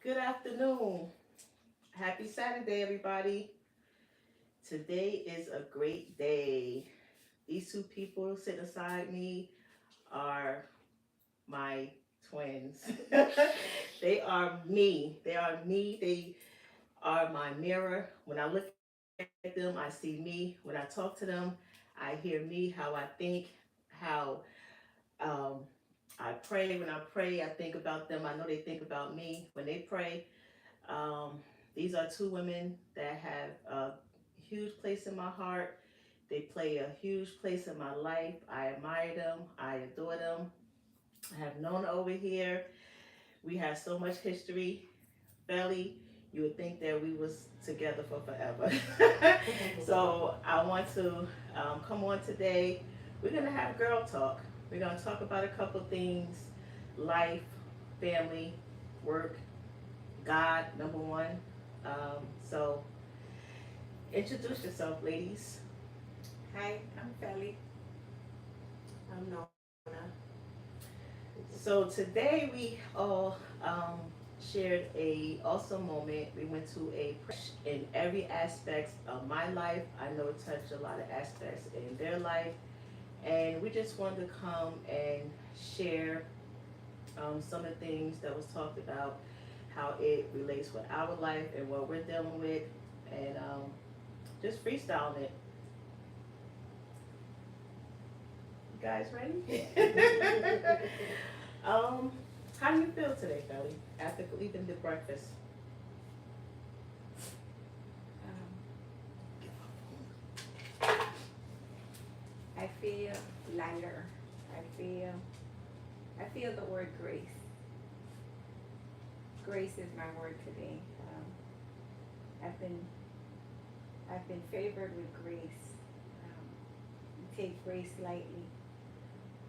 Good afternoon. Happy Saturday, everybody. Today is a great day. These two people sitting beside me are my twins. They are me. They are me. They are my mirror. When I look at them, I see me. When I talk to them, I hear me, how I think, how um, I pray. When I pray, I think about them. I know they think about me when they pray. Um, these are two women that have a huge place in my heart. They play a huge place in my life. I admire them. I adore them. I have known over here. We have so much history. Belly, you would think that we was together for forever. So I want to come on today. We're gonna have girl talk. We're gonna talk about a couple things: life, family, work, God, number one. So introduce yourself, ladies. Hi, I'm Felly. I'm Nona. So today we all shared a awesome moment. We went to a in every aspect of my life. I know it touched a lot of aspects in their life, and we just wanted to come and share some of the things that was talked about, how it relates with our life and what we're dealing with, and just freestyling it. You guys ready? um, how do you feel today, Belly? After leaving the breakfast? I feel lighter. I feel I feel the word grace. Grace is my word today. I've been I've been favored with grace. Take grace lightly,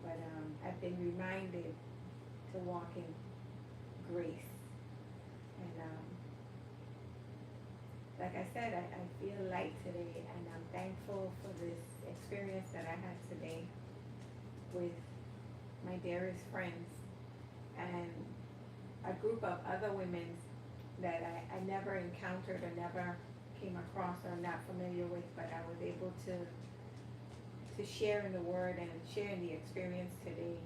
but I've been reminded to walk in grace. And like I said, I feel light today, and I'm thankful for this experience that I had today with my dearest friends and a group of other women that I never encountered or never came across or not familiar with, but I was able to share in the word and share in the experience today.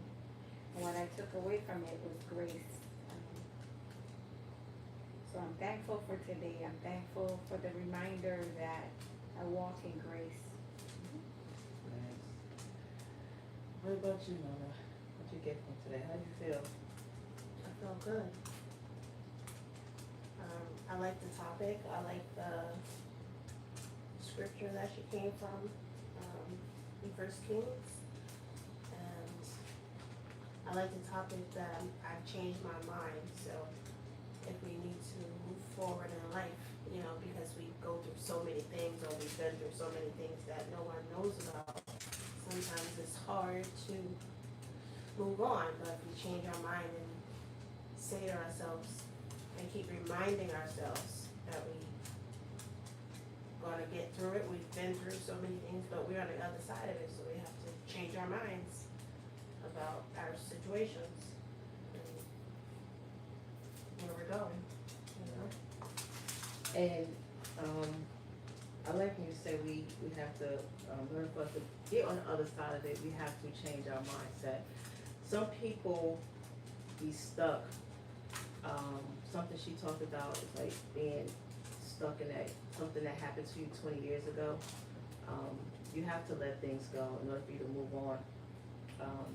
And what I took away from it was grace. Um, so I'm thankful for today. I'm thankful for the reminder that I walk in grace. Nice. What about you, Mama? What you get from today? How do you feel? I feel good. I like the topic. I like the scripture that she came from in First Kings, and I like the topic that I've changed my mind. So if we need to move forward in life, because we go through so many things, or we've been through so many things that no one knows about, sometimes it's hard to move on. But if we change our mind and say to ourselves and keep reminding ourselves that we gonna get through it. We've been through so many things, but we're on the other side of it, so we have to change our minds about our situations and where we're going, you know? And um, I like when you say we have to learn for us to get on the other side of it. We have to change our mindset. Some people be stuck. Something she talked about is like being stuck in that something that happened to you 20 years ago. You have to let things go in order for you to move on.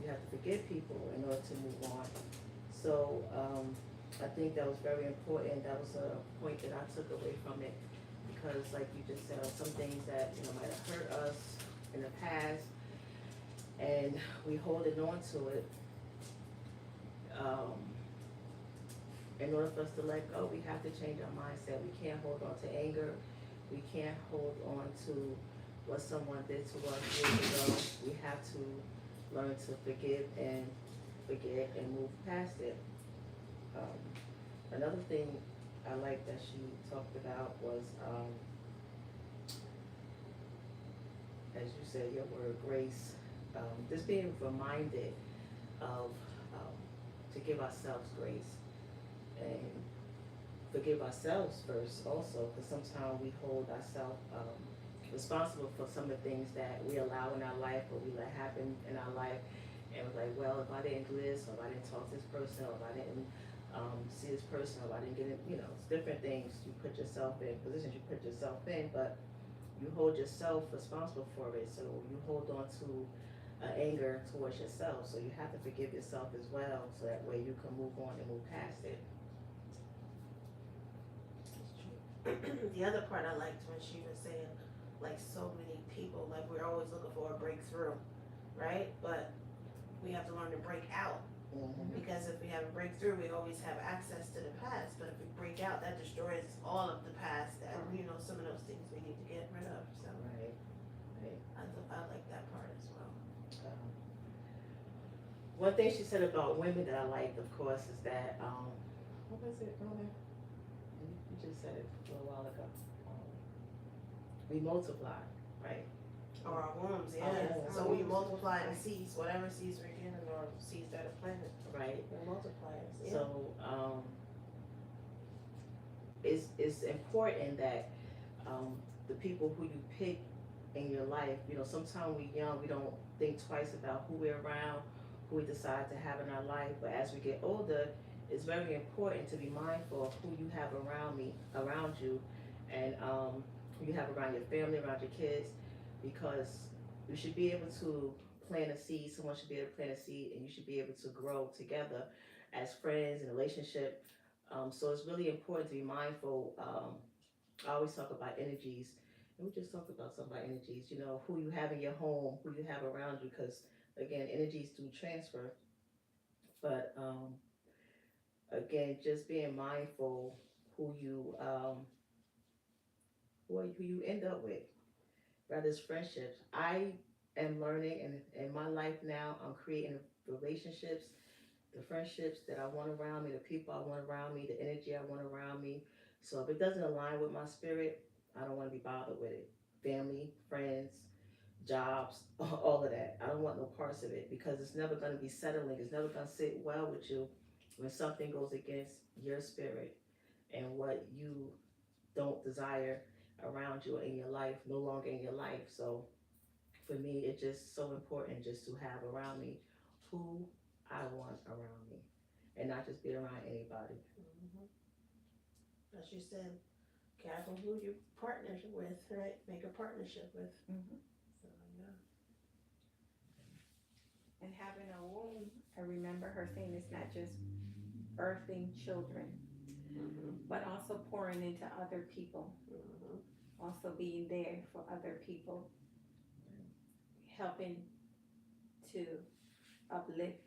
You have to forgive people in order to move on. So I think that was very important. That was a point that I took away from it because, like you just said, some things that might have hurt us in the past, and we holding on to it. Um, in order for us to let go, we have to change our mindset. We can't hold on to anger. We can't hold on to what someone did to us years ago. We have to learn to forgive and forget and move past it. Um, Another thing I like that she talked about was, as you said, your word grace. Just being reminded of to give ourselves grace and forgive ourselves first also, because sometimes we hold ourselves responsible for some of the things that we allow in our life or we let happen in our life. And we're like, well, if I didn't do this, or if I didn't talk to this person, or if I didn't see this person, or if I didn't get it, it's different things you put yourself in, positions you put yourself in, but you hold yourself responsible for it. So you hold on to anger towards yourself. So you have to forgive yourself as well, so that way you can move on and move past it. The other part I liked when she was saying, like, so many people, like, we're always looking for a breakthrough, right? But we have to learn to break out, because if we have a breakthrough, we always have access to the past. But if we break out, that destroys all of the past. That some of those things we need to get rid of. So Right. I like that part as well. One thing she said about women that I liked, of course, is that what was it, Roman? You just said it a little while ago. We multiply, right? Or our wombs, yeah. wombs. So we multiply the seeds, whatever seeds we're getting, or seeds that are planted. Right. They're multipliers. Yeah. So it's important that the people who you pick in your life, sometimes we're young, we don't think twice about who we're around, who we decide to have in our life. But as we get older, it's very important to be mindful of who you have around you, and who you have around your family, around your kids, because you should be able to plant a seed. Someone should be able to plant a seed, and you should be able to grow together as friends in a relationship. So it's really important to be mindful. I always talk about energies, and we just talked about some about energies. Who you have in your home, who you have around you, because again, energies do transfer. But again, just being mindful who you who you end up with, rather it's friendships. I am learning, and in my life now, I'm creating relationships, the friendships that I want around me, the people I want around me, the energy I want around me. So if it doesn't align with my spirit, I don't want to be bothered with it. Family, friends, jobs, all of that. I don't want no parts of it, because it's never going to be settling. It's never going to sit well with you when something goes against your spirit and what you don't desire around you or in your life, no longer in your life. So for me, it's just so important just to have around me who I want around me, and not just be around anybody. As you said, careful who you partner with, right? Make a partnership with. So yeah. And having a womb, I remember her saying it's not just birthing children, but also pouring into other people, also being there for other people, helping to uplift,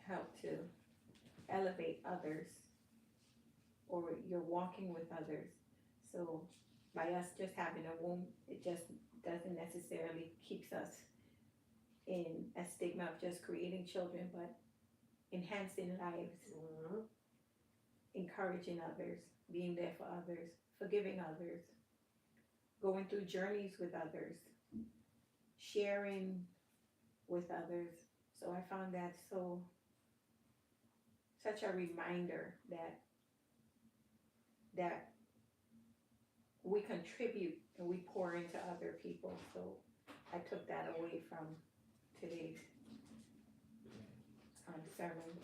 help to elevate others, or you're walking with others. So by us just having a womb, it just doesn't necessarily keeps us in a stigma of just creating children, but enhancing lives, encouraging others, being there for others, forgiving others, going through journeys with others, sharing with others. So I found that such a reminder that we contribute and we pour into other people. So I took that away from today's sermon.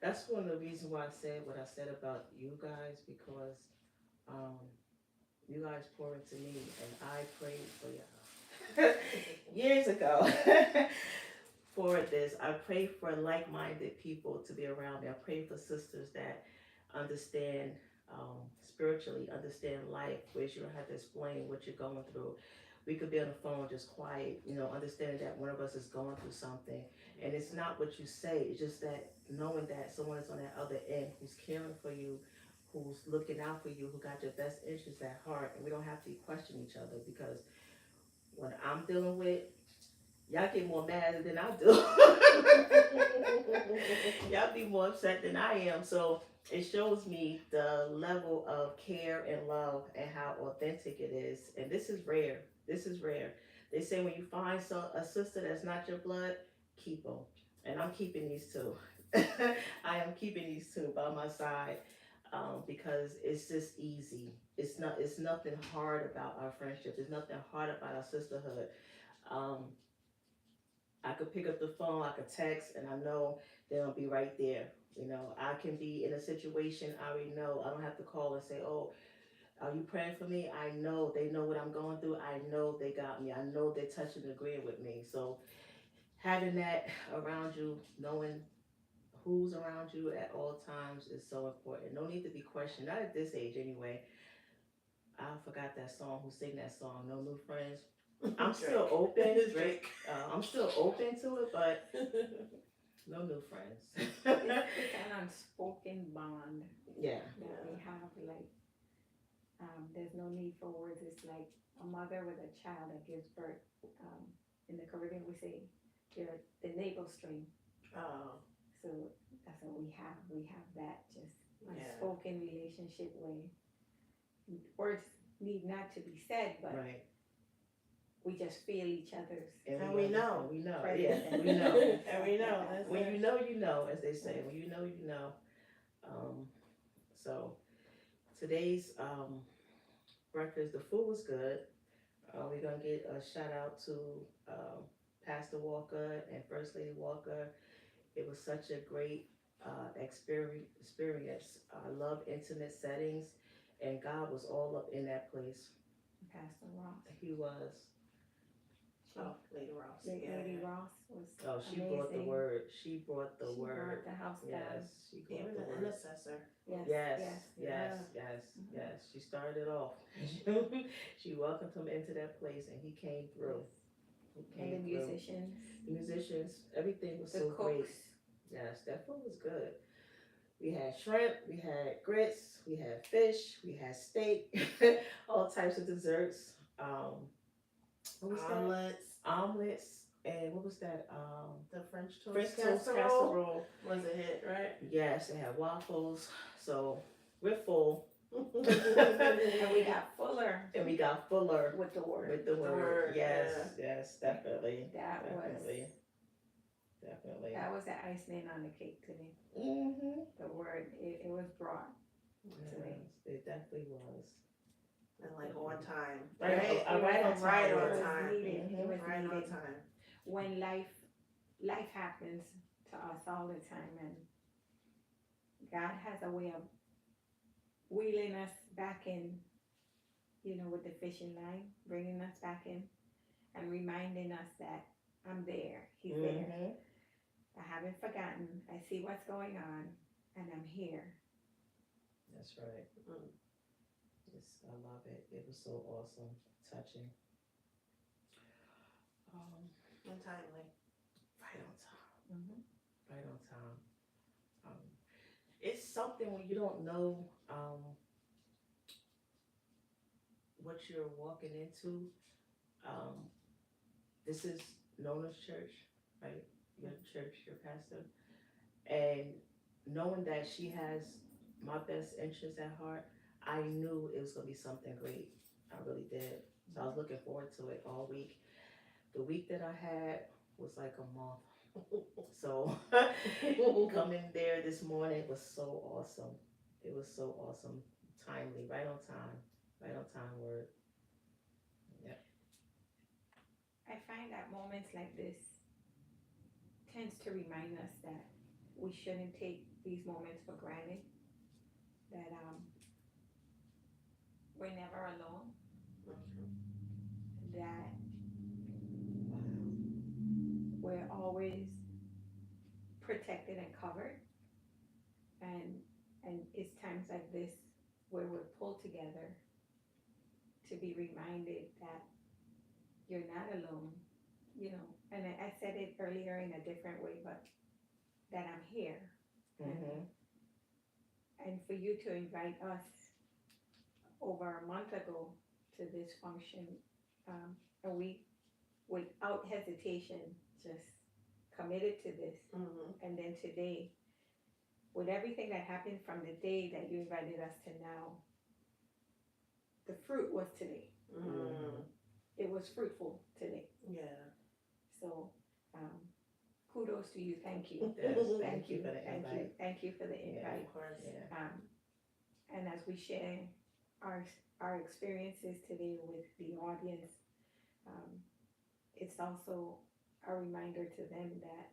That's one of the reasons why I said what I said about you guys, because you guys pour into me, and I prayed for y'all years ago for this. I pray for like-minded people to be around me. I pray for sisters that understand spiritually, understand life, where you don't have to explain what you're going through. We could be on the phone just quiet, understanding that one of us is going through something. And it's not what you say, it's just that knowing that someone is on that other end who's caring for you, who's looking out for you, who got your best interests at heart. And we don't have to question each other, because when I'm dealing with, y'all get more mad than I do. Y'all be more upset than I am. So it shows me the level of care and love and how authentic it is. And this is rare. This is rare. They say when you find a sister that's not your blood, keep them. And I'm keeping these two. I am keeping these two by my side. because it's just easy. It's nothing hard about our friendship. There's nothing hard about our sisterhood. Um, I could pick up the phone, I could text, and I know they'll be right there. You know, I can be in a situation I already know. I don't have to call and say, "Oh, are you praying for me?" I know they know what I'm going through. I know they got me. I know they're touching and agreeing with me. So having that around you, knowing who's around you at all times is so important. No need to be questioned. Not at this age, anyway. I forgot that song. Who sang that song? No New Friends. I'm still open. It's Drake. I'm still open to it, but no new friends. It's an unspoken bond Yeah. that we have. Like, there's no need for words. It's like a mother with a child that gives birth. In the Caribbean, we say they're the navel string. Oh, So that's what we have. We have that just yeah. unspoken relationship where words need not to be said, but Right. we just feel each other's. And we know. We know. Right. Yeah. And we know. And we know. That's When it. you know, you know, as they say. When you know, you know. So today's breakfast, the food was good. We're gonna get a shout out to Pastor Walker and First Lady Walker. It was such a great experience. I love intimate settings, and God was all up in that place. Pastor Ross. He was. Oh, Lady Ross. Lady Ross was Oh, she amazing. brought the word. She brought the She word. brought the house down. Yes, she brought Even the the word. intercessor. Yes, Yes, yes. yes. She started it off. She welcomed him into that place, and he came through. He And the came through. musicians, The musicians, everything was the so great. cooks. Yes, that food was good. We had shrimp, we had grits, we had fish, we had steak, all types of desserts. What was that? Omelets. Omelets, and what was that? The French toast French toast casserole casserole. was a hit, right? Yes, they had waffles. So we're full. And we got fuller And we got fuller with the word. with the word. word, Yes, yes, definitely. That Definitely. was Definitely. that was the icing on the cake today. Mm-hmm. The word, it was brought. Yes, it definitely was. And like on time. Right, Right? right on Right time. on It was time. needed. It was Right on needed. time. When life happens to us all the time, and God has a way of wheeling us back in, with the fishing line, bringing us back in and reminding us that I'm there, he's there. Mm-hmm. I haven't forgotten. I see what's going on, and I'm here. That's right. Mm. Yes, I love it. It was so awesome, touching. And timely. Right on time. Mm-hmm. Right on time. It's something when you don't know what you're walking into. This is Nona's church, right? Your church, your pastor, and knowing that she has my best interest at heart, I knew it was gonna be something great. I really did. So I was looking forward to it all week. The week that I had was like a month. So coming there this morning was so awesome. It was so awesome. Timely, right on time. Right on time word. I find that moments like this tends to remind us that we shouldn't take these moments for granted. That we're never alone. That we're always protected and covered. And it's times like this where we're pulled together to be reminded that you're not alone, and I said it earlier in a different way, but that I'm here. Mm-hmm. And for you to invite us over a month ago to this function, and we, without hesitation, just committed to this. Mm-hmm. And then today, with everything that happened from the day that you invited us to now, the fruit was today. Mm. It was fruitful today. Yeah. So, kudos to you. Thank you. Yes, thank you for the Thank you. invite. Thank you for the Yeah. invite. Of course. Yeah. as we share our our experiences today with the audience, it's also a reminder to them that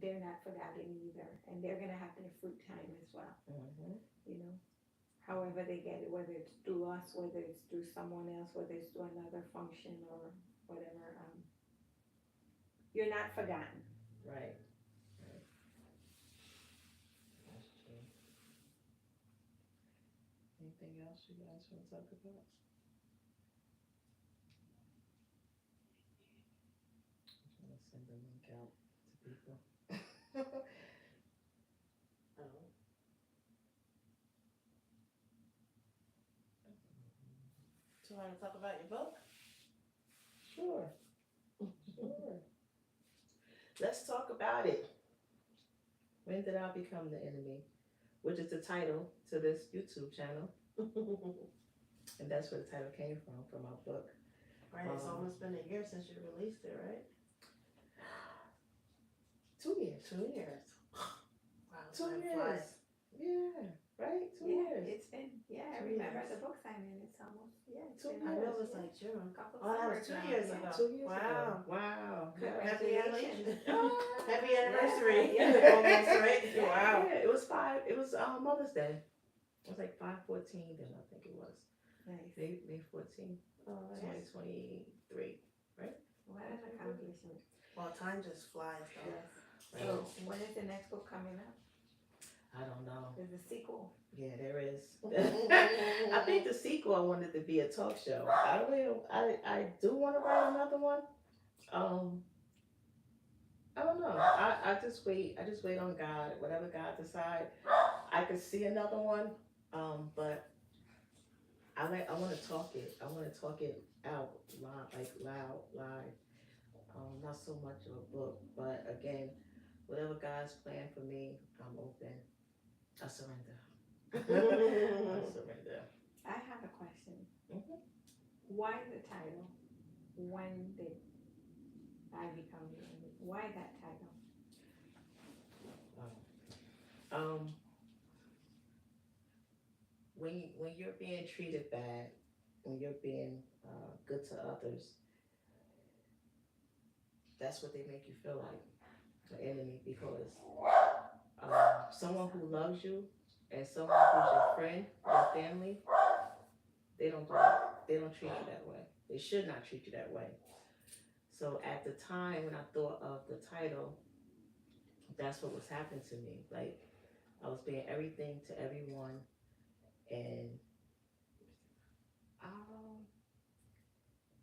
they're not forgotten either, and they're gonna have their fruit time as well. Mhm. You know, however they get it, whether it's through us, whether it's through someone else, whether it's through another function or whatever. You're not forgotten. Right. Right. That's true. Anything else you guys want to talk about? I'm trying to send the link out to people. Oh. So you want to talk about your book? Sure. Sure. Let's talk about it. When did I become the enemy? Which is the title to this YouTube channel. And that's where the title came from my book. Right, it's almost been a year since you released it, right? 2 years. 2 years. Wow, 2 time years. flies. Yeah, right? 2 Yeah, years. it's been. I 2 remember years. the book signing. It's almost. It's 2 been I know years. it was like June. a couple Oh, that was summers 2 now, years yeah. ago. 2 years Wow. ago. Wow. Happy Congratulations. anniversary. Happy anniversary. Yeah. Almost, right? Yeah. Wow. Yeah, it was Mother's Day. It was like 5/14 then I think it was. Nice. May 14, Oh, nice. 2023. What an accomplishment. Well, time just flies, though. Yes. Right? So when is the next book coming up? I don't know. There's a sequel. Yeah, there is. I think the sequel I wanted to be a talk show. I do want to write another one. I don't know. I just wait. I just wait on God. Whatever God decides, I could see another one. But I want to talk it. I want to talk it out loud, like loud, live. Not so much of a book, but again, whatever God's plan for me, I'm open. I surrender. I surrender. I have a question. Mhm. Why the title? When did I become the enemy? Why that title? When you're being treated bad, when you're being good to others, that's what they make you feel like, an enemy, because someone who loves you and someone who's your friend, your family, they don't treat you that way. They should not treat you that way. So at the time when I thought of the title, that's what was happening to me. Like, I was being everything to everyone, and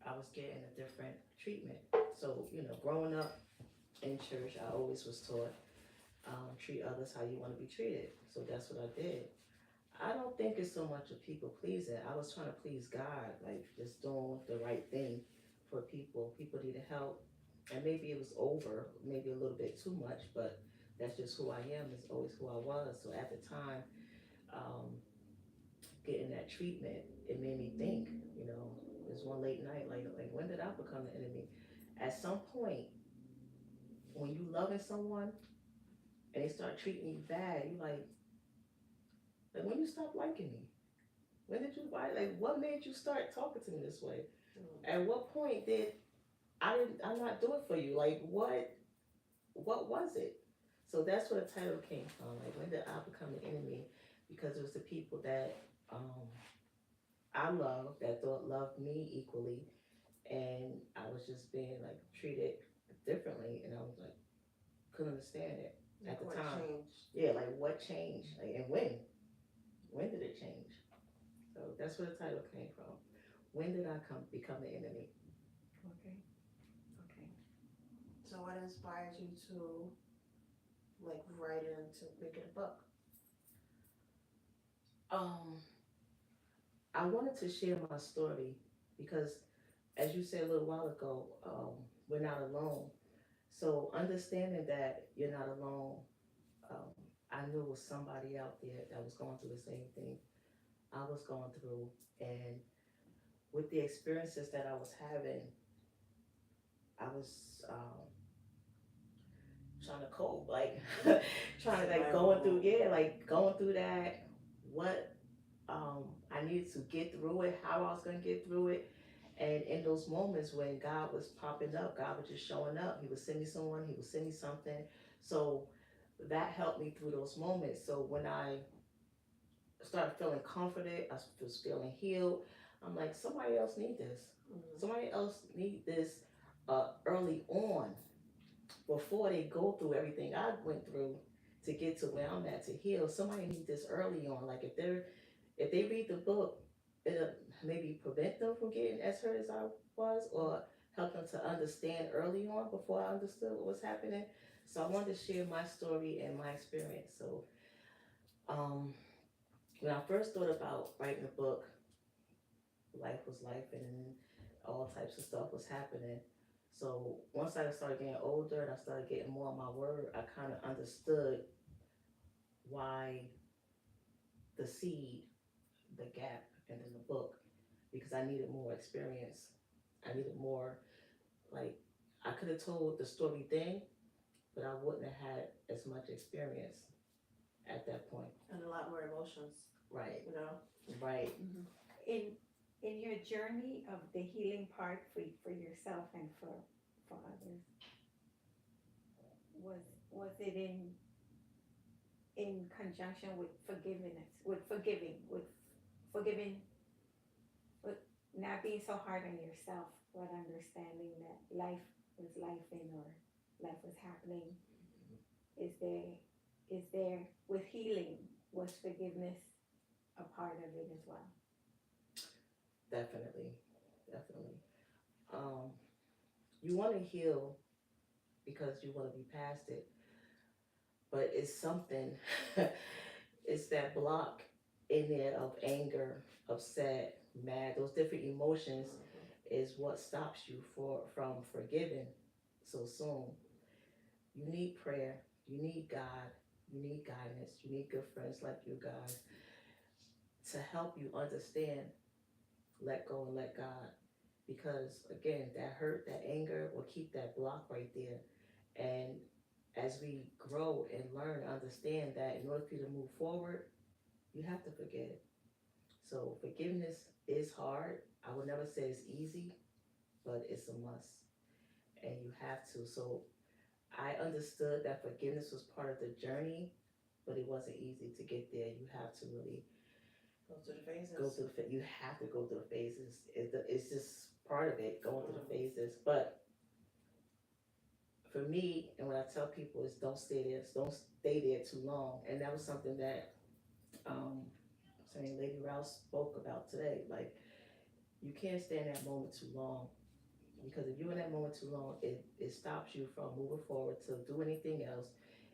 I was getting a different treatment. So, growing up in church, I always was taught, treat others how you want to be treated. So that's what I did. I don't think it's so much of people pleasing. I was trying to please God, like just doing the right thing for people. People needed help. And maybe it was over, maybe a little bit too much, but that's just who I am. It's always who I was. So at the time, getting that treatment, it made me think, there's one late night, like when did I become the enemy? At some point, when you loving someone and they start treating you bad, you like when you stop liking me? When did you what made you start talking to me this way? At what point did I'm not doing for you? Like what was it? So that's where the title came from. Like, when did I become the enemy? Because it was the people that I love, that loved me equally, and I was just being like treated differently, and I was like, couldn't understand it at the What time. changed? Yeah, like what changed? Like, and when? When did it change? So that's where the title came from. When did I become the enemy? Okay. So what inspired you to write it and to make it a book? I wanted to share my story because, as you said a little while ago, we're not alone. So understanding that you're not alone, I knew it was somebody out there that was going through the same thing I was going through, and with the experiences that I was having, I was trying to cope, trying to going through that. I needed to get through it, how I was gonna get through it. And in those moments when God was popping up, God was just showing up. He would send me someone, he would send me something. So that helped me through those moments. So when I started feeling comforted, I was feeling healed. I'm like, somebody else need this. Mhm. Somebody else need this early on before they go through everything I went through to get to where I'm at to heal. Somebody need this early on. Like if they read the book, it'll maybe prevent them from getting as hurt as I was, or help them to understand early on before I understood what was happening. So I wanted to share my story and my experience. So um, when I first thought about writing a book, life was life and all types of stuff was happening. So once I started getting older and I started getting more of my word, I kind of understood why the seed, the gap, and then the book, because I needed more experience. I needed more, like, I could have told the story then, but I wouldn't have had as much experience at that point. And a lot more emotions, Right, you know? right. In your journey of the healing part for yourself and for others, was it in conjunction with forgiveness, with forgiving, with not being so hard on yourself, but understanding that life was life or life was happening? Is there with healing, was forgiveness a part of it as well? Definitely, definitely. Um, you want to heal because you want to be past it, but it's something, it's that block in there of anger, upset, mad, those different emotions is what stops you from forgiving so soon. You need prayer, you need God, you need guidance, you need good friends like you guys to help you understand, let go and let God. Because again, that hurt, that anger will keep that block right there. And as we grow and learn, understand that in order for you to move forward, you have to forgive. So forgiveness is hard. I would never say it's easy, but it's a must. And you have to. So I understood that forgiveness was part of the journey, but it wasn't easy to get there. You have to really Go through the phases. go through you have to go through the phases. It's just part of it, going through the phases. But for me, and what I tell people is don't stay there, don't stay there too long. And that was something that saying Lady Rouse spoke about today. Like, you can't stay in that moment too long, because if you're in that moment too long, it stops you from moving forward to do anything else.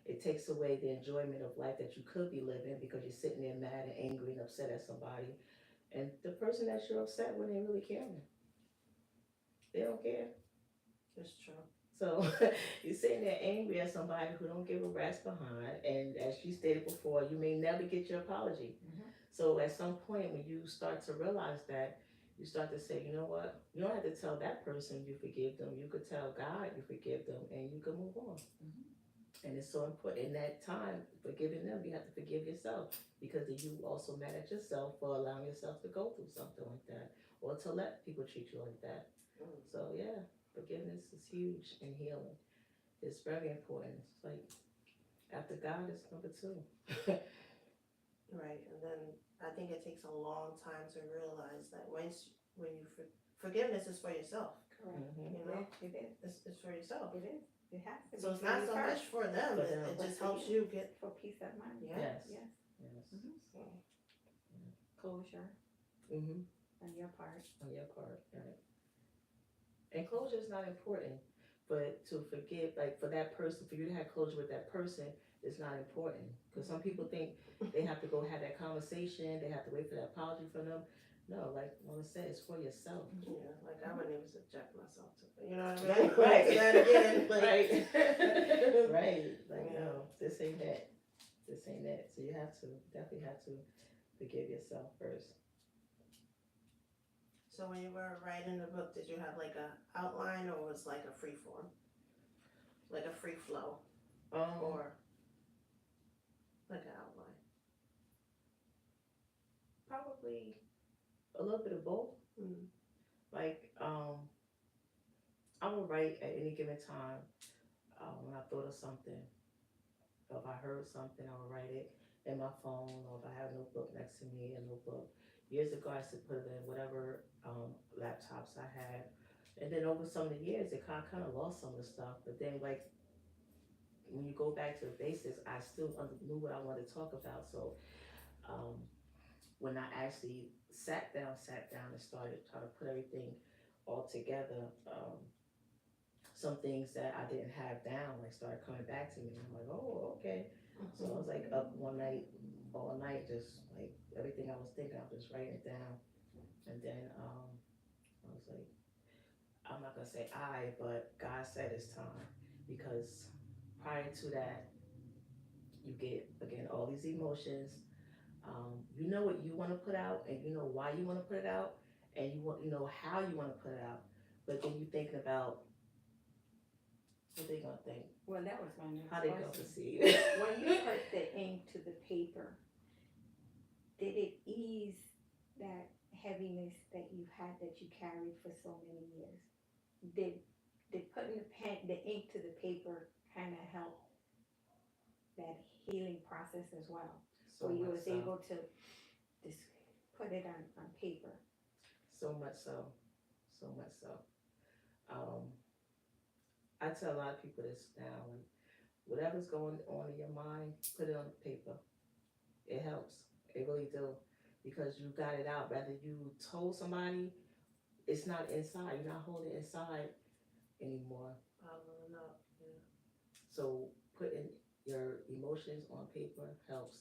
It takes away the enjoyment of life that you could be living because you're sitting there mad and angry and upset at somebody. And the person that you're upset with ain't really caring. They don't care. It's true. So you're sitting there angry at somebody who don't give a rat's behind, and as you stated before, you may never get your apology. Mhm. So at some point, when you start to realize that, you start to say, you know what? You don't have to tell that person you forgive them. You could tell God you forgive them, and you can move on. Mhm. And it's so important in that time, forgiving them, you have to forgive yourself, because then you also mad at yourself for allowing yourself to go through something like that, or to let people treat you like that. Mm. So yeah, forgiveness is huge in healing. It's very important. It's like after God is number two. Right, and then I think it takes a long time to realize that when you forgiveness is for yourself, Correct. Mhm. you know, It is. it's for yourself. It is. It has to be. So it's not so much for them. For It, them. it just For helps you. you get For peace of mind. yeah. Yes. Yes. Yes. Mhm. So, Closure Mm-hmm. on your part. On your part, right? And closure is not important, but to forgive, like for that person, for you to have closure with that person is not important. Because some people think they have to go have that conversation, they have to wait for that apology from them. No, like Mona said, it's for yourself. yeah, like I wouldn't even subject myself to it. You know what I Right, mean? right. To that again. Like, Right. Right. Like, Yeah. no, this ain't that. This ain't that. So you have to, definitely have to forgive yourself first. So when you were writing the book, did you have like a outline, or was like a free form, like a free flow, or like an outline? Probably a little bit of both. Mm. Like, I will write at any given time when I thought of something. Or if I heard something, I would write it in my phone, or if I have a notebook next to me, a notebook. Years ago, I used to put it in whatever laptops I had. And then over some of the years, it kind of lost some of the stuff. But then, like, when you go back to the basics, I still knew what I wanted to talk about. So um, when I actually sat down and started trying to put everything all together, some things that I didn't have down like started coming back to me. I'm like, oh, okay. So I was like up one night, all night, just like everything I was thinking, I was just writing it down. And then I was like, I'm not gonna say but God said it's time, because prior to that, you get again all these emotions. You know what you want to put out, and you know why you want to put it out, and you know how you want to put it out. But then you thinking about what they gonna think, Well, that was my next how they gonna question. perceive. When you put the ink to the paper, did it ease that heaviness that you had that you carried for so many years? Did putting the ink to the paper kind of help that healing process as well? So Where you much was so, able to just put it on paper. so much so, so much so. Um, I tell a lot of people this now, like whatever's going on in your mind, put it on paper. It helps. It really do, because you got it out. Whether you told somebody, it's not inside. You're not holding it inside anymore. Bottling up. Yeah. So putting your emotions on paper helps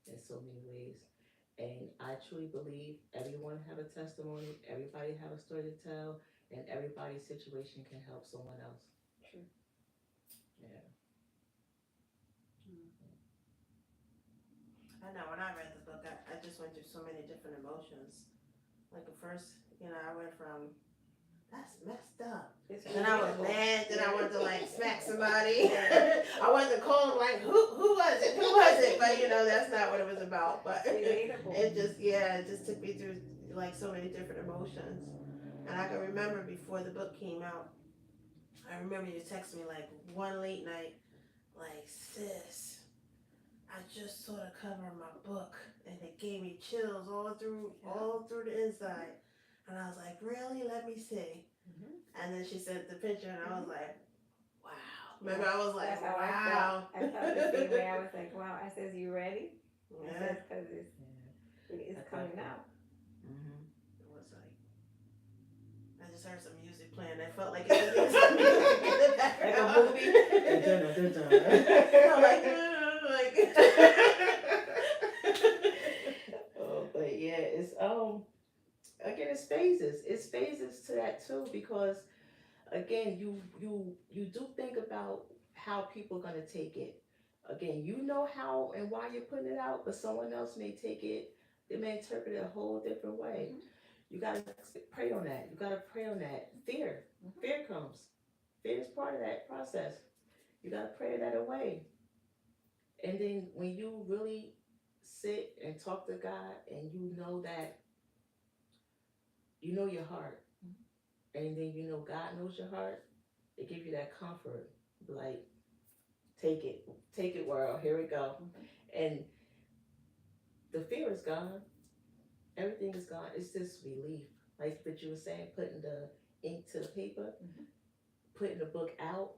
in so many ways. And I truly believe everyone have a testimony, everybody have a story to tell, and everybody's situation can help someone else. True. Yeah. I know when I read the book, I just went through so many different emotions. Like at first, I went from that's messed up. Then I was mad. Then I wanted to like smack somebody. I wanted to call them like, who was it? Who was it? But that's not what it was about. But Relatable. it just took me through like so many different emotions. And I can remember before the book came out, I remember you texted me like one late night, like, sis, I just saw the cover of my book and it gave me chills all through the inside. And I was like, really? Let me see. And then she sent the picture, and I was like, wow. Remember, I was like, That's how wow. I felt the same way. I was like, wow. I says, you ready? I Yeah. says, because it's coming out. It was like, I just heard some music playing. I felt like it was some music in the background. Like a movie. like. Oh, but yeah, it's again, it's phases. It's phases to that too, because again, you do think about how people are gonna take it. Again, you know how and why you're putting it out, but someone else may take it. They may interpret it a whole different way. You gotta pray on that. You gotta pray on that. Fear comes. Fear is part of that process. You gotta pray that away. And then when you really sit and talk to God, and you know that you know your heart, and then you know God knows your heart, it gives you that comfort. Like, take it, world. Here we go. And the fear is gone. Everything is gone. It's just relief. Like what you were saying, putting the ink to the paper, putting the book out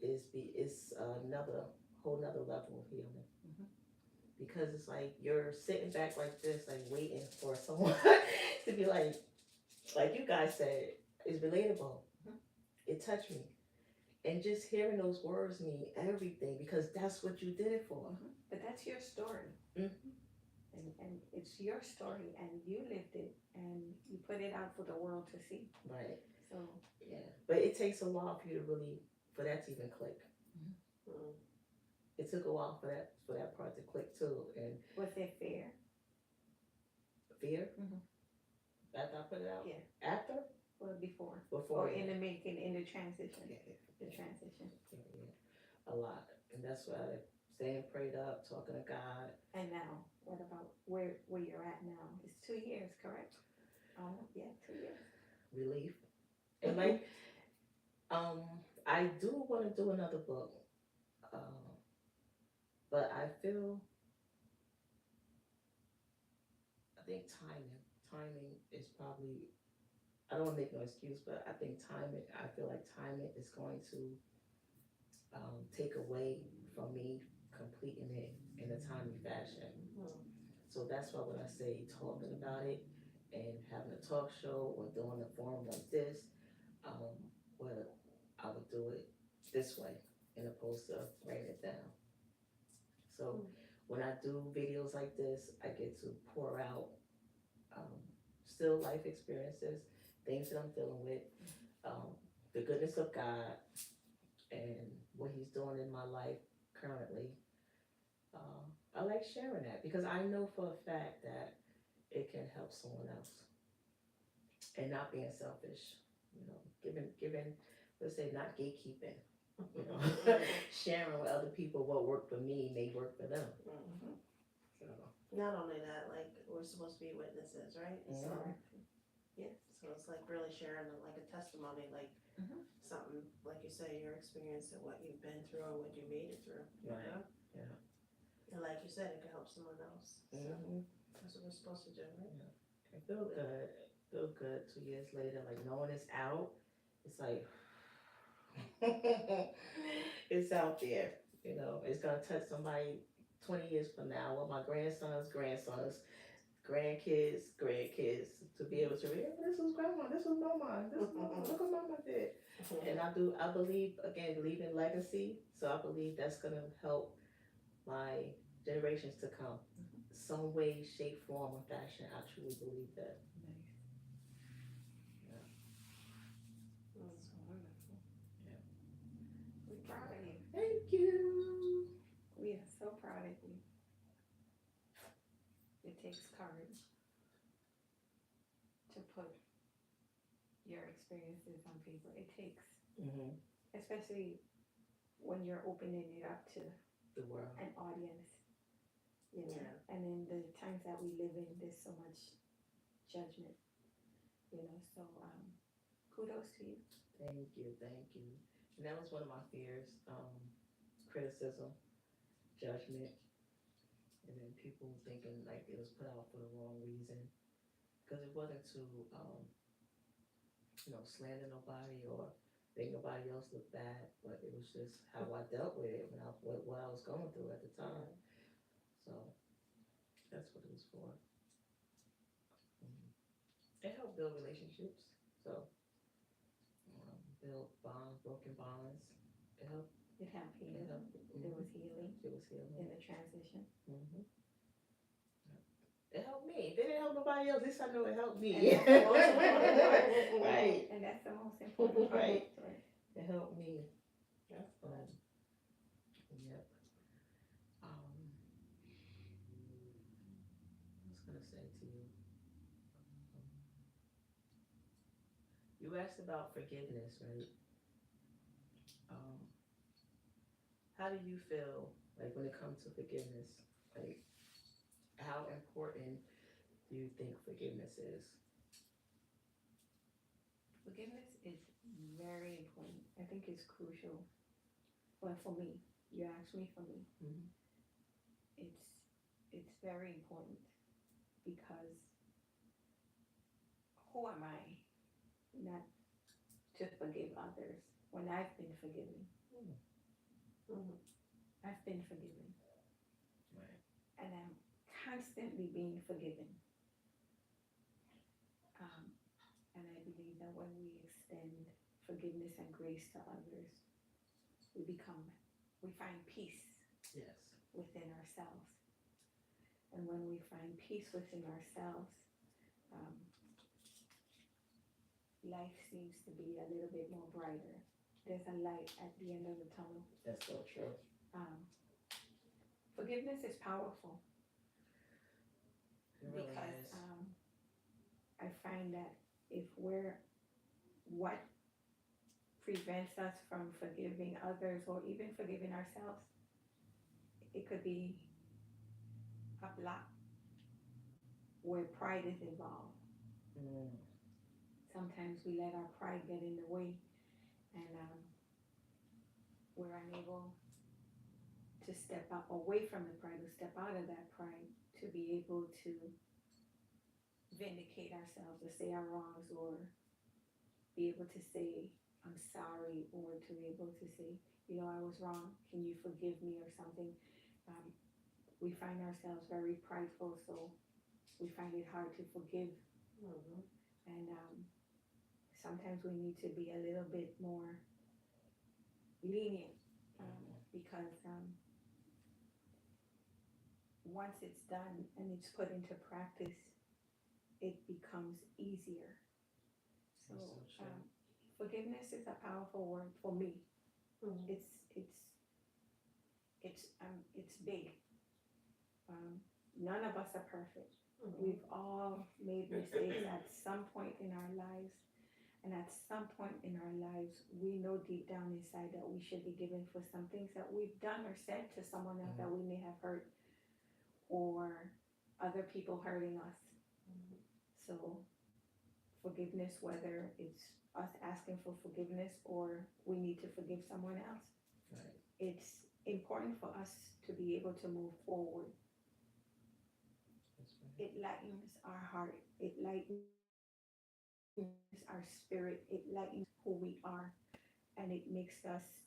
is another whole nother level of healing. Because it's like you're sitting back like this, like waiting for someone to be like you guys said, is relatable. It touched me. And just hearing those words mean everything, because that's what you did it for. But that's your story. And it's your story, and you lived it, and you put it out for the world to see. Right. So yeah, but it takes a while for you to for that to even click. It took a while for that part to click too. And was there fear? Fear? After I put it out? Yeah. After? Or before? Before. Or in the making, in the transition? Yeah. The transition. Yeah. A lot. And that's why I staying prayed up, talking to God. And now? what about where you're at now? It's 2 years, correct? Yeah, 2 years. Relief. And like, I do want to do another book, but I think timing is probably, I don't want to make no excuse, but I think I feel like timing is going to take away from me completing it in a timely fashion. So that's why when I say talking about it and having a talk show or doing a forum like this, well, I would do it this way in opposed to writing it down. So when I do videos like this, I get to pour out still life experiences, things that I'm dealing with, the goodness of God, and what He's doing in my life currently. I like sharing that because I know for a fact that it can help someone else, and not being selfish. Giving, let's say, not gatekeeping. Sharing with other people what worked for me may work for them. So. Not only that, like, we're supposed to be witnesses, right? So, Yes. so it's like really sharing like a testimony, like something, like you say, your experience and what you've been through and what you made it through. Right. You know? Yeah. And like you said, it could help someone else. So that's what we're supposed to do, right? Yeah. I feel good. Feel good 2 years later, like knowing it's out. It's like it's out there. It's gonna touch somebody 20 years from now, or my grandsons, grandkids, to be able to read, this was grandma, this was mama, look what mama did. And I believe, again, leaving legacy. So I believe that's gonna help my generations to come. Some way, shape, form, or fashion. I truly believe that. So wonderful. Yeah. We're proud of you. Thank you. We are so proud of you. It takes courage to put your experiences on paper. It takes, especially when you're opening it up to The world. an audience, Yeah. and in the times that we live in, there's so much judgment, so kudos to you. Thank you. And that was one of my fears, criticism, judgment, and then people thinking like it was put out for the wrong reason. Because it wasn't to, slander nobody or make nobody else look bad, but it was just how I dealt with it what I was going through at the time. So that's what it was for. It helped build relationships. So build bonds, broken bonds. It helped. It helped heal. It helped. There was healing It was healing. in the transition. It helped me. It didn't help nobody else. At least I know it helped me. And that's the most important part. Right. And that's the most important part. Right. It helped me. That's good. Yep. I was gonna say to you. You asked about forgiveness, right? How do you feel like when it comes to forgiveness? Like, how important do you think forgiveness is? Forgiveness is very important. I think it's crucial. Well, for me, you asked me for me. It's very important because who am I not to forgive others when I've been forgiven? I've been forgiven. Right. And I'm constantly being forgiven. And I believe that when we extend forgiveness and grace to others, we find peace. Yes. Within ourselves. And when we find peace within ourselves, life seems to be a little bit more brighter. There's a light at the end of the tunnel. That's so true. Forgiveness is powerful. It really Because is. I find that what prevents us from forgiving others or even forgiving ourselves, it could be a block where pride is involved. Mm. Sometimes we let our pride get in the way, and we're unable to step out away from the pride, or step out of that pride to be able to vindicate ourselves, or say our wrongs, or be able to say I'm sorry, or to be able to say, you know, I was wrong, can you forgive me, or something. We find ourselves very prideful, so we find it hard to forgive. Mhm. And sometimes we need to be a little bit more lenient, because once it's done and it's put into practice, it becomes easier. So That's so true. forgiveness is a powerful word for me. Mhm. It's big. None of us are perfect. Mhm. We've all made mistakes at some point in our lives. And at some point in our lives, we know deep down inside that we should be given for some things that we've done or said to someone else that we may have hurt, or other people hurting us. So forgiveness, whether it's us asking for forgiveness or we need to forgive someone else, Right. it's important for us to be able to move forward. That's right. It lightens our heart, it lightens our spirit, it lightens who we are, and it makes us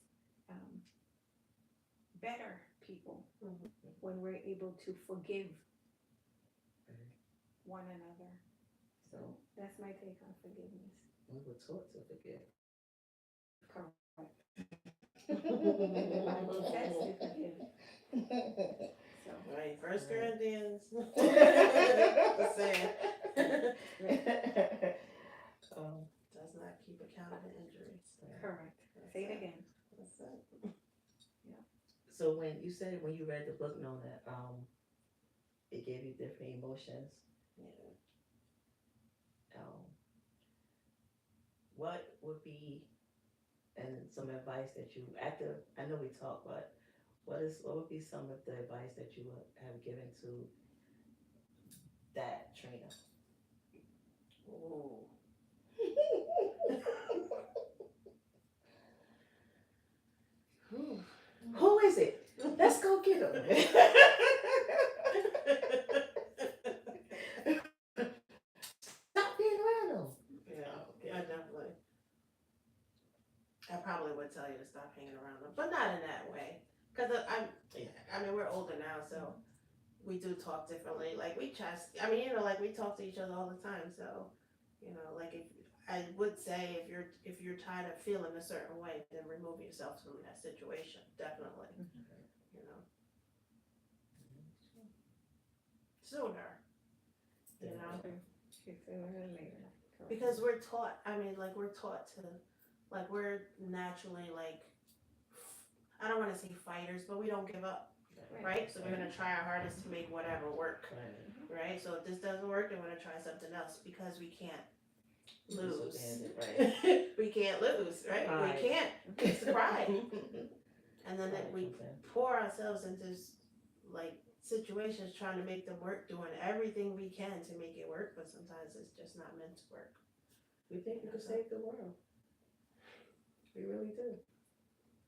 better people Mhm. when we're able to forgive Right. one another. So that's my take on forgiveness. We were taught to forgive. Correct. And the Bible says to forgive. So Right, First Right. Corinthians. Just saying. Does not keep account of the injuries. correct. That's Say it again. That's it. So when you said when you read the book, Nona, it gave you different emotions. Yeah. What would be and some advice that you after I know we talked, but what would be some of the advice that you would have given to that Trina? Ooh. Whew. Who is it? Let's go get him. Stop being around him. Yeah, I definitely. I probably would tell you to stop hanging around them, but not in that way. Cause I mean, we're older now, so we do talk differently. Like we just, I mean, like we talk to each other all the time. So, like if I would say if you're tired of feeling a certain way, then remove yourself from that situation. Definitely. You know, sooner. You know. Sooner than later. Correct. Because we're taught, I mean, like, we're taught to, like, we're naturally, like, I don't want to say fighters, but we don't give up, right? So we're going to try our hardest to make whatever work, right? So if this doesn't work, then we're going to try something else because we can't lose. Right. We can't lose, right? Pride. We can't. It's the pride. And then Pride we comes in. pour ourselves into, like, situations trying to make them work, doing everything we can to make it work, but sometimes it's just not meant to work. We think we could save the world. We really do.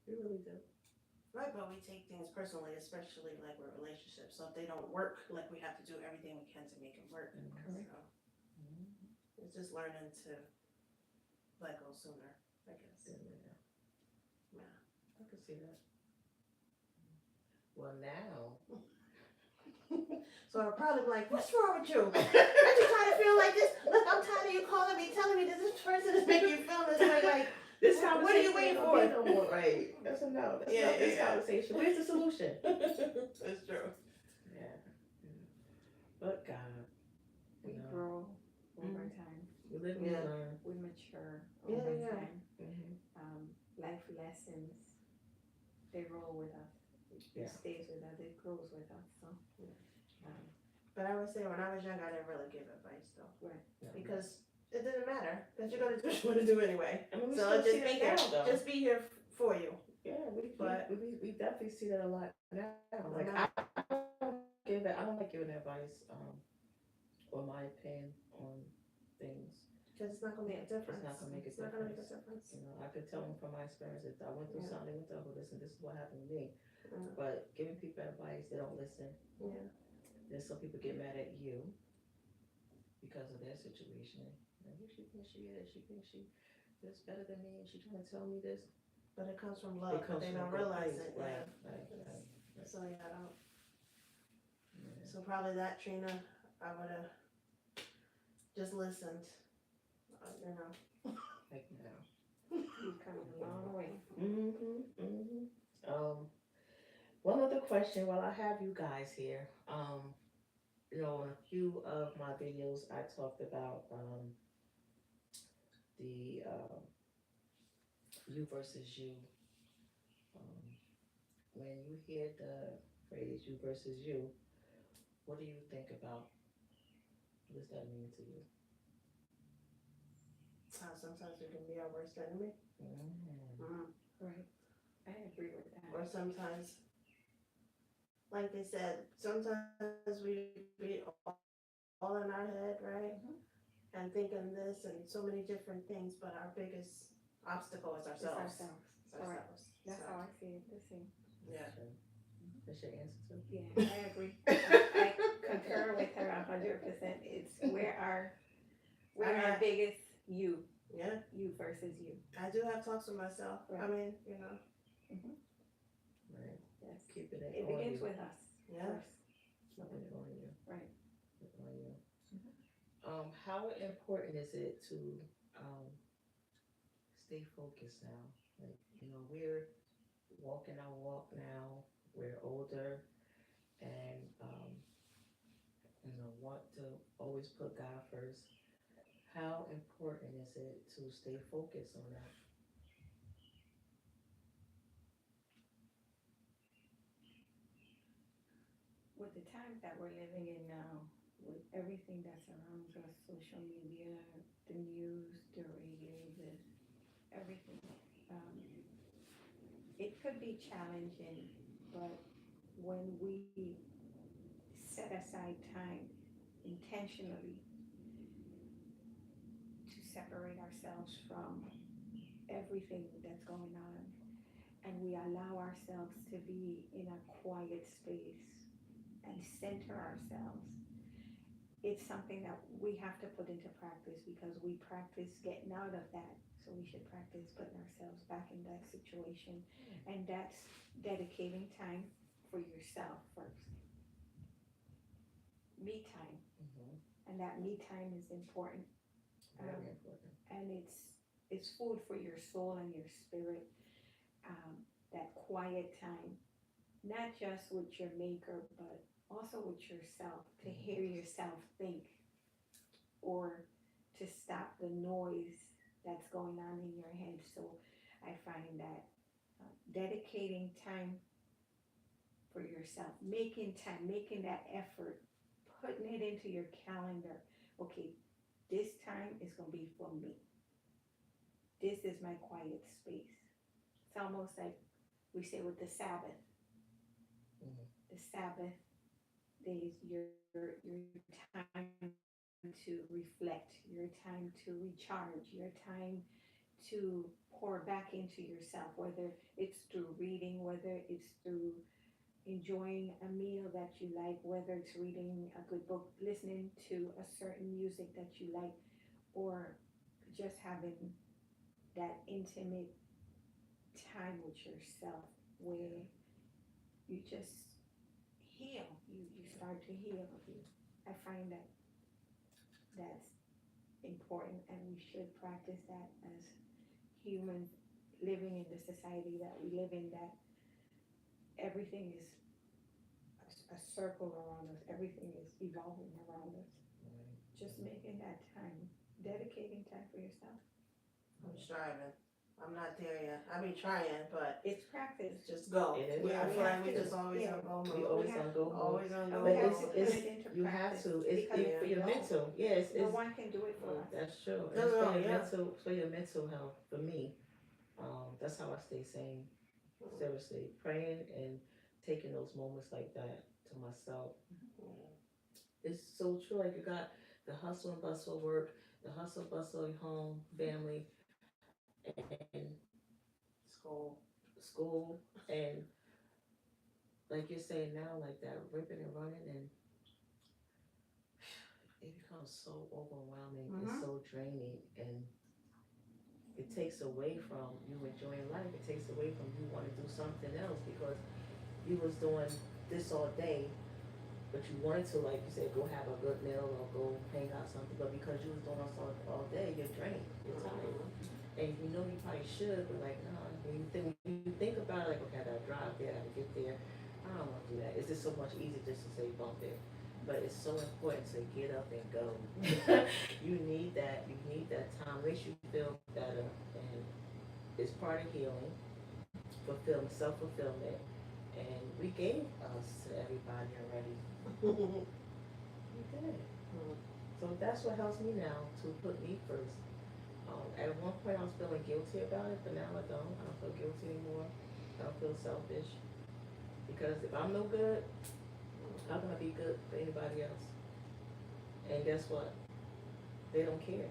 We really do. Right, but we take things personally, especially like with relationships. So if they don't work, like we have to do everything we can to make them work. Correct. So it's just learning to let go sooner, I guess. Yeah. I can see that. Well, now. So I'll probably be like, what's wrong with you? Aren't you trying to feel like this? Look, I'm tired of you calling me, telling me that this person is making you feel this way. Like, This what are you waiting for? No more, right? That's a no. That's not this conversation. Where's the solution? That's true. Yeah. But God, We No. grow over time. we live and we Yeah. learn. We mature Yeah, over yeah. time. Mm-hmm. Life lessons, they roll with us. Yeah. It stays with us. It grows with us. So, But I would say when I was young, I didn't really give advice though. Right. Because it didn't matter. Because you're going to do what you want to do anyway. I mean, we So still just see be that here. now, though. Just be here for you. Yeah, But- we definitely see that a lot now. Like I don't like giving advice, or my opinion on things. Cause it's not gonna make a difference. not gonna make a It's not gonna make a difference. difference. You know, I could tell them from my experiences. I went through Yeah. something with the listen, this is what happened to me. Yeah. But giving people advice, they don't listen. Yeah. Then some people get mad at you because of their situation. Like, who she thinks she is? She thinks she is better than me, and she trying to tell me this. But it comes from love, It but comes they from a don't good realize place. it. Right, Yeah. right. So yeah, I don't. Yeah. So probably that, Trina, I would have just listened. You know. Like now. You've come a long way. One other question while I have you guys here. You know, in a few of my videos, I talked about the you versus you. Um, when you hear the phrase you versus you, what do you think about? What does that mean to you? How sometimes we can be our worst enemy. Right. I agree with that. Or sometimes, like they said, sometimes we be all in our head, right? And thinking this and so many different things, but our biggest obstacle is It's ourselves. ourselves. It's ourselves. That's So, how I see it. The same. yeah. That's your answer too? Yeah, I agree. I concur with her 100%. It's we're our biggest you. Yeah. You versus you. I do have talks with myself. Right. I mean, you know. Right. Yes. Keep it It on begins you. with us. Yeah. First. Keep it on you. Right. Keep it on you. How important is it to stay focused now? Like, you know, we're walking our walk now. We're older, and you know, want to always put God first. How important is it to stay focused on that? With the times that we're living in now, with everything that surrounds us, social media, the news, the radio, everything, it could be challenging, but when we set aside time intentionally to separate ourselves from everything that's going on, and we allow ourselves to be in a quiet space and center ourselves, it's something that we have to put into practice because we practice getting out of that. So we should practice putting ourselves back in that situation. And that's dedicating time for yourself first. Me time. And that me time is important. Very important. And it's food for your soul and your spirit. That quiet time, not just with your maker, but also with yourself, to hear yourself think, or to stop the noise that's going on in your head. So I find that dedicating time for yourself, making time, making that effort, putting it into your calendar. Okay, this time is going to be for me. This is my quiet space. It's almost like we say with the Sabbath. The Sabbath days, your time to reflect, your time to recharge, your time to pour back into yourself, whether it's through reading, whether it's through enjoying a meal that you like, whether it's reading a good book, listening to a certain music that you like, or just having that intimate time with yourself where you just heal. You start to heal. I find that that's important, and we should practice that as humans living in the society that we live in, that everything is a circle around us, everything is evolving around us. Just making that time, dedicating time for yourself. I'm striving. I'm not there yet. I be trying, but It's practice. it's just go. It is. I We feel like have we to. just always Yeah. on go We mode. always have- on go mode. Always on go And But we have mode. to put it's it into you practice. have to. It's because for we your don't. mental. Yes, No it's one can do it for us. that's true. No, It's no, for your yeah. mental, for your mental health. For me, that's how I stay sane. Seriously, praying and taking those moments like that to myself. It's so true. Like you got the hustle and bustle of work, the hustle and bustle of home, family, and school, and like you're saying now, like that ripping and running, and it becomes so overwhelming and so draining, and it takes away from you enjoying life. It takes away from you want to do something else because you was doing this all day, but you wanted to, like you said, go have a good meal or go hang out something, but because you was doing this all day, you're drained, you're tired. And you know you probably should, but like, no, when you think about it, like, okay, I gotta drive there, I gotta get there, I don't wanna do that. It's just so much easier just to say bump it. But it's so important to get up and go. You need that time, makes you feel better, and it's part of healing, self-fulfillment, and we gave us to everybody already. We did. So that's what helps me now, to put me first. At one point I was feeling guilty about it, but now I don't. I don't feel guilty anymore. I don't feel selfish. Because if I'm no good, how can I be good for anybody else? And guess what? They don't care.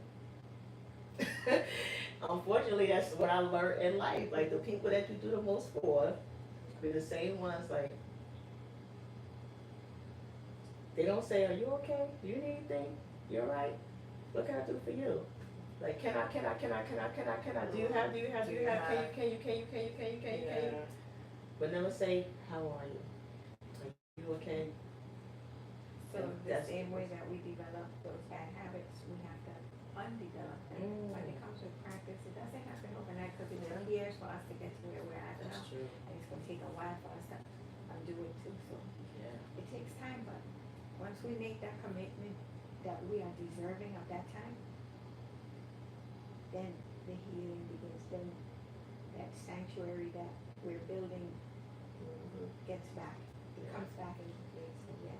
Unfortunately, that's what I learned in life. Like, the people that you do the most for be the same ones, like, they don't say, are you okay? Do you need anything? You alright? What can I do for you? Like, can I? Do you have? Can you? But never say, how are you? Are you okay? So the same way that we develop those bad habits, we have to undevelop them. When it comes with practice, it doesn't happen overnight because it took years for us to get to where we're at now. That's true. And it's gonna take a while for us to undo it too, so Yeah. it takes time, but once we make that commitment that we are deserving of that time, then the healing begins, then that sanctuary that we're building gets back, it comes back into place, so yeah.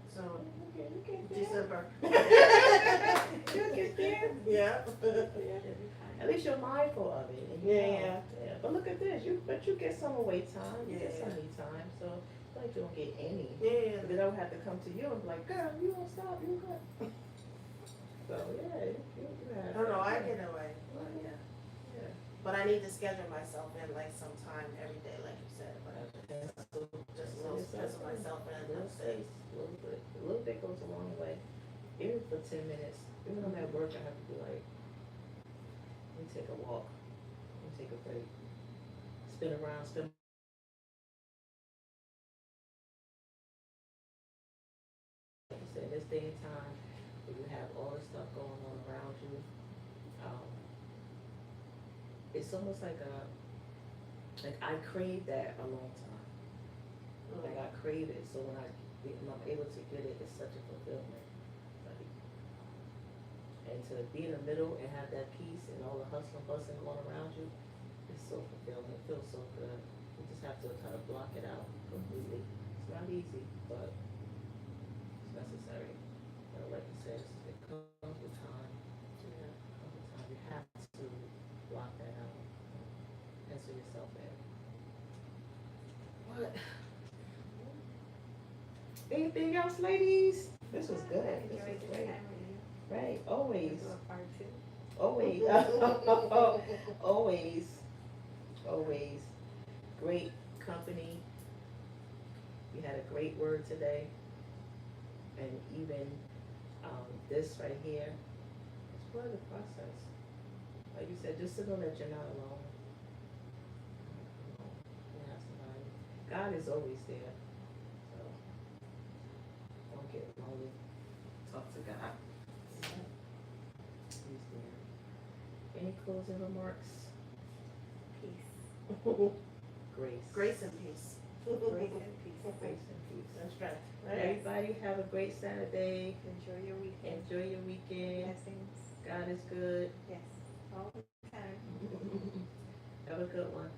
So, You get there. December. You get there. Yeah. At least you're mindful of it. And you know. Yeah. But look at this. You get some away time. You get some me time. So it's like you don't get any. Yeah. But then I would have to come to you and be like, girl, you don't stop. You good. So yeah, you have. No, no, I get away. Well, Yeah. Yeah. But I need to schedule myself in like some time every day, like you said. But just schedule myself in. That's it. A little bit goes a long way. Even for 10 minutes. Even when I'm at work, I have to be like, let me take a walk. Let me take a break. Spin around, like you said, in this day and time, where you have all this stuff going on around you, it's almost like I crave that a long time. Like, I crave it, so when I'm able to get it, it's such a fulfillment. Like, and to be in the middle and have that peace and all the hustle and bustle going around you, it's so fulfilling. It feels so good. You just have to kind of block it out completely. It's not easy, but it's necessary. And like you said, it comes with time. Yeah, it comes with time. You have to block that out. Answer yourself in. What? Anything else, ladies? This was good. I This enjoyed was the great. time with you. Right, always. We'll do a part two. Always. Always. Great company. We had a great word today. And even this right here, it's part of the process. Like you said, just to know that you're not alone. You have somebody. God is always there. So don't get lonely. Talk to God. He's there. Any closing remarks? Peace. Grace. Grace and peace. Grace and peace. Grace and peace. That's right. Everybody have a great Saturday. Enjoy your weekend. Enjoy your weekend. Blessings. God is good. Yes. All the time. Have a good one.